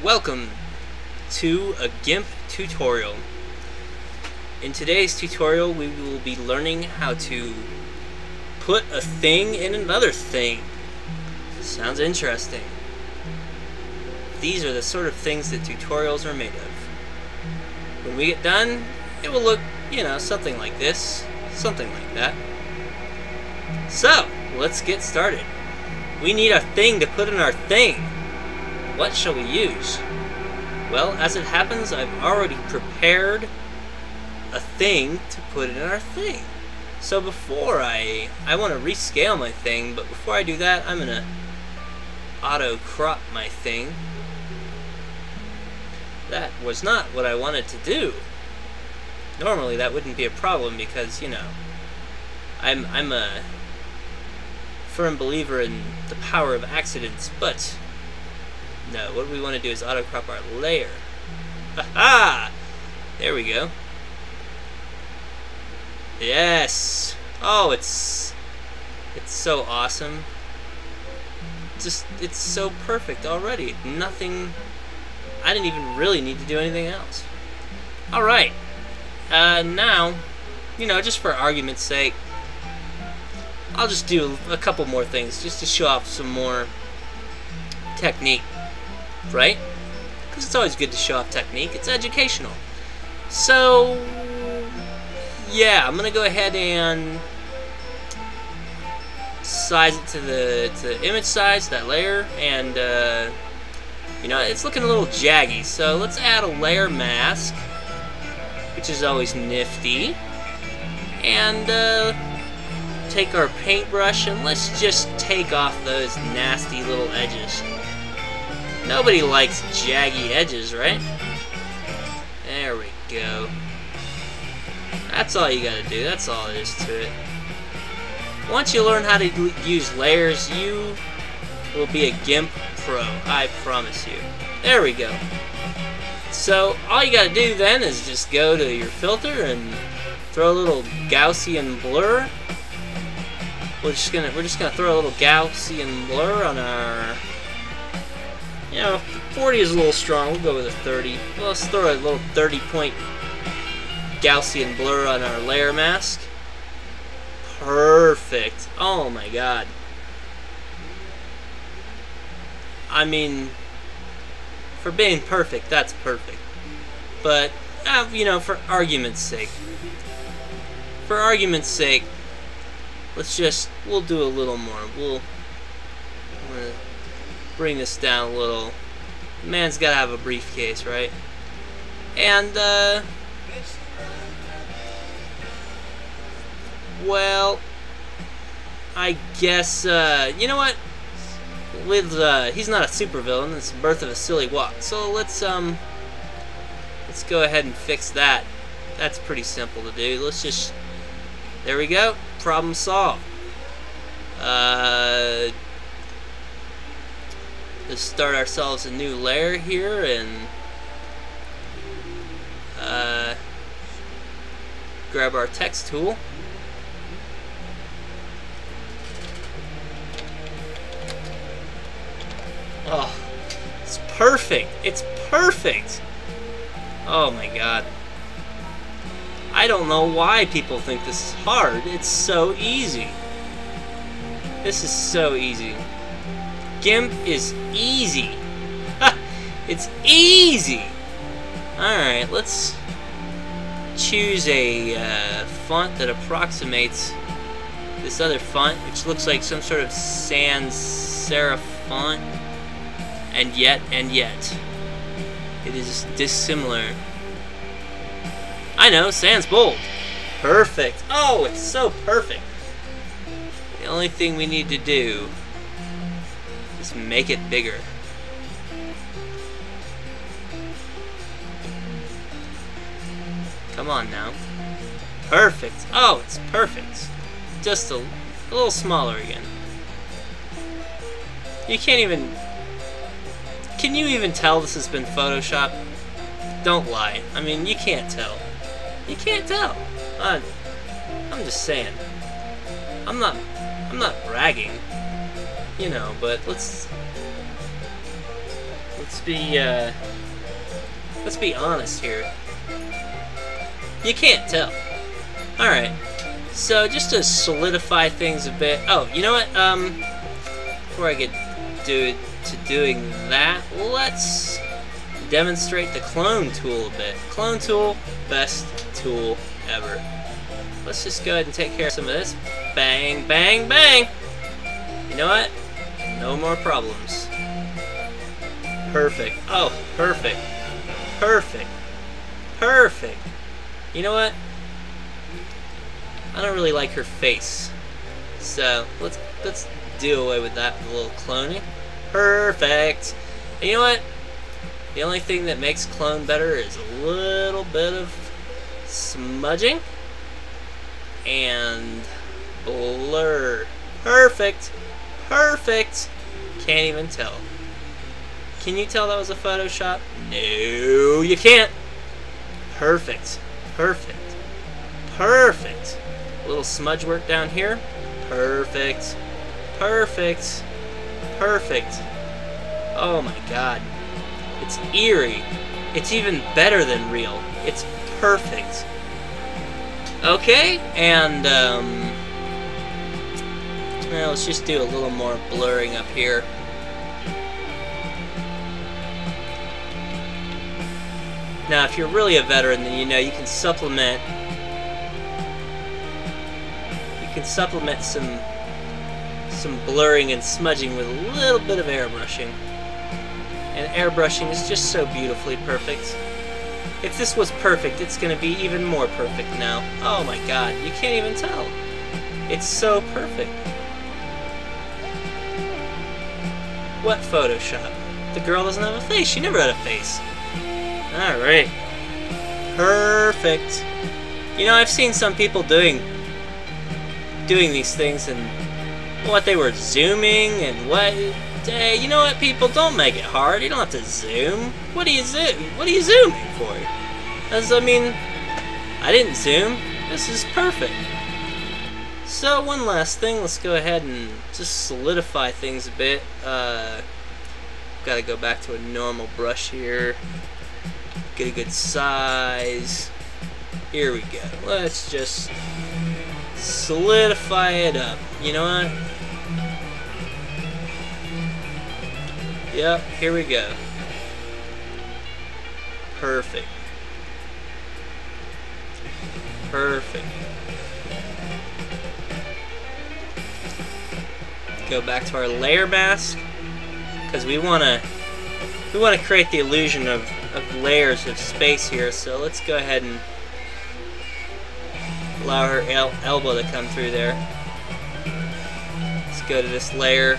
Welcome to a Gimp tutorial. In today's tutorial we will be learning how to put a thing in another thing. Sounds interesting. These are the sort of things that tutorials are made of. When we get done, it will look, something like this, something like that. So, let's get started. We need a thing to put in our thing. What shall we use? Well, as it happens, I've already prepared a thing to put in our thing. So before I want to rescale my thing, but before I do that, I'm gonna auto crop my thing. That was not what I wanted to do. Normally that wouldn't be a problem because, I'm a firm believer in the power of accidents, but no, what we want to do is auto crop our layer. Aha! There we go. Yes! Oh, it's so awesome. It's so perfect already. Nothing, I didn't even really need to do anything else. Alright. Now, just for argument's sake, I'll just do a couple more things just to show off some more technique. Right? Because it's always good to show off technique. It's educational. So, yeah, I'm gonna go ahead and size it to the image size, that layer, and it's looking a little jaggy. So let's add a layer mask, which is always nifty, and take our paintbrush and let's just take off those nasty little edges. Nobody likes jaggy edges, right? There we go. That's all you gotta do. That's all it is to it. Once you learn how to use layers, you will be a Gimp pro. I promise you. There we go. So all you gotta do then is just go to your filter and throw a little Gaussian blur. We're just gonna throw a little Gaussian blur on our. 40 is a little strong. We'll go with a 30. Well, let's throw a little 30-point Gaussian blur on our layer mask. Perfect. Oh my god. I mean, for being perfect, that's perfect. But, for argument's sake. For argument's sake, we'll do a little more. I'm gonna bring this down a little. Man's gotta have a briefcase, right? And, well, I guess, you know what? With, he's not a supervillain, it's the birth of a silly walk. So let's go ahead and fix that. That's pretty simple to do. There we go. Problem solved. Let's start ourselves a new layer here and grab our text tool. Oh, it's perfect. It's perfect. Oh my god. I don't know why people think this is hard. It's so easy. This is so easy. Gimp is easy. It's easy. Alright, let's choose a font that approximates this other font, which looks like some sort of sans serif font. And yet, it is dissimilar. I know, sans bold. Perfect. Oh, it's so perfect. The only thing we need to do is make it bigger. Come on now. Perfect. Oh, it's perfect. Just a little smaller again. You can't even... Can you even tell this has been photoshopped? Don't lie. I mean, you can't tell. You can't tell. I'm just saying. I'm not bragging. But let's let's be honest here. You can't tell. Alright, so just to solidify things a bit. Oh, you know what? Before I get to doing that, let's demonstrate the clone tool a bit. Clone tool, best tool ever. Let's just go ahead and take care of some of this. Bang, bang, bang! You know what? No more problems. Perfect. Oh, perfect. Perfect. Perfect. You know what? I don't really like her face. So, let's do away with that with a little cloning. Perfect. And you know what? The only thing that makes clone better is a little bit of smudging and blur. Perfect. Perfect. Can't even tell. Can you tell that was a Photoshop? No, you can't. Perfect. Perfect. Perfect. A little smudge work down here. Perfect. Perfect. Perfect. Oh my god. It's eerie. It's even better than real. It's perfect. Okay, and well, let's just do a little more blurring up here. Now, if you're really a veteran, then you know you can supplement. You can supplement some blurring and smudging with a little bit of airbrushing. And airbrushing is just so beautifully perfect. If this was perfect, it's going to be even more perfect now. Oh my god, you can't even tell. It's so perfect. What Photoshop? The girl doesn't have a face. She never had a face. Alright. Perfect. You know, I've seen some people doing these things and what they were zooming and what. Hey, you know what, people? Don't make it hard. You don't have to zoom. What are you zooming for? I mean, I didn't zoom. This is perfect. So one last thing. Let's go ahead and just solidify things a bit. Got to go back to a normal brush here. Get a good size. Here we go. Let's just solidify it up. You know what? Yep, here we go. Perfect. Perfect. Go back to our layer mask because we want to create the illusion of layers of space here. So let's go ahead and allow her elbow to come through there. Let's go to this layer.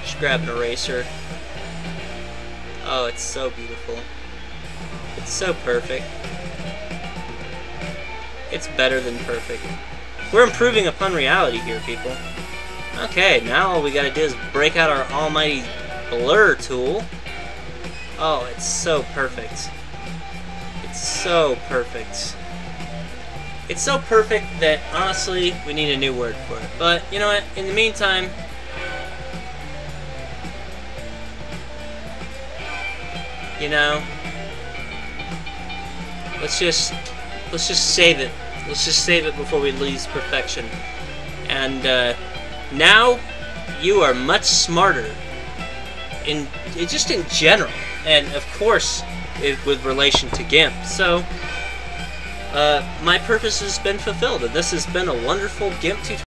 Just grab an eraser. Oh, it's so beautiful. It's so perfect. It's better than perfect. We're improving upon reality here, people. Okay, now all we gotta do is break out our almighty blur tool. Oh, it's so perfect. It's so perfect. It's so perfect that, honestly, we need a new word for it. But, you know what? In the meantime, you know, let's just save it. Let's just save it before we lose perfection. And now you are much smarter just in general, and of course with relation to Gimp. So my purpose has been fulfilled, and this has been a wonderful Gimp tutorial.